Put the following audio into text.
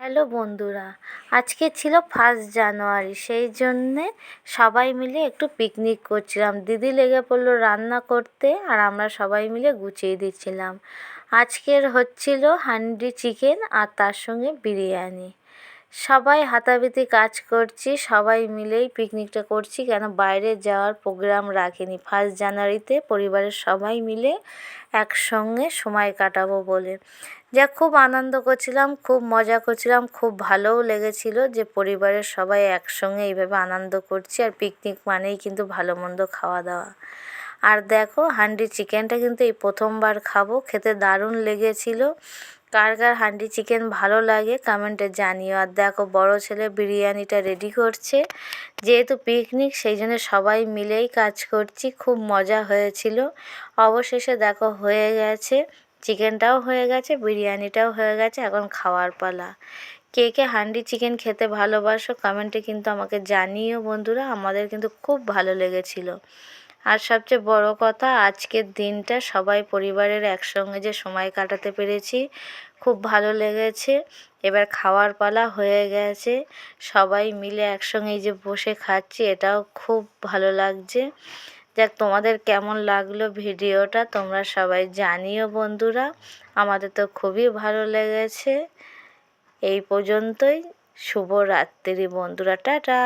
Hello বন্ধুরা, আজকে ছিল 1 জানুয়ারি, সেই জন্যে সবাই মিলে একটু পিকনিক করছিলাম। দিদি লেগে পড়লো রান্না করতে আর আমরা সবাই মিলে গুছিয়ে দিচ্ছিলাম। আজকের হচ্ছিল হান্ডি চিকেন আর তার সঙ্গে বিরিয়ানি। সবাই হাতাহাতি কাজ করছি, সবাই মিলেই পিকনিকটা করছি, কেন বাইরে যাওয়ার প্রোগ্রাম রাখিনি। 1 জানুয়ারিতে পরিবারের সবাই মিলে একসঙ্গে সময় কাটাবো বলে। খুব আনন্দ করছিলাম, খুব মজা করছিলাম, খুব ভালোও লেগেছিল যে পরিবারের সবাই একসঙ্গে এইভাবে আনন্দ করছি। আর পিকনিক মানেই কিন্তু ভালো মন্দ খাওয়া দাওয়া। আর দেখো, হান্ডি চিকেনটা কিন্তু এই প্রথমবার খাবো, খেতে দারুণ লেগেছিল। কার কার হান্ডি চিকেন ভালো লাগে কমেন্টে জানিও। আর দেখো, বড় ছেলে বিরিয়ানিটা রেডি করছে। যেহেতু পিকনিক, সেই জন্য সবাই মিলেই কাজ করছি, খুব মজা হয়েছিল। অবশেষে দেখো হয়ে গেছে, চিকেনটাও হয়ে গেছে, বিরিয়ানিটাও হয়ে গেছে, এখন খাওয়ার পালা। কে কে হান্ডি চিকেন খেতে ভালোবাসো কমেন্টে কিন্তু আমাকে জানিও বন্ধুরা, আমাদের কিন্তু খুব ভালো লেগেছিল। আর সবচেয়ে বড় কথা, আজকের দিনটা সবাই পরিবারের একসঙ্গে যে সময় কাটাতে পেরেছি, খুব ভালো লেগেছে। এবার খাওয়ার পালা হয়ে গেছে, সবাই মিলে একসঙ্গে এই যে বসে খাচ্ছি, এটাও খুব ভালো লাগছে। তোমাদের কেমন লাগলো ভিডিওটা তোমরা সবাই জানিও বন্ধুরা, আমাদের তো খুবই ভালো লেগেছে। এই পর্যন্তই, শুভরাত্রি বন্ধুরা, টাটা।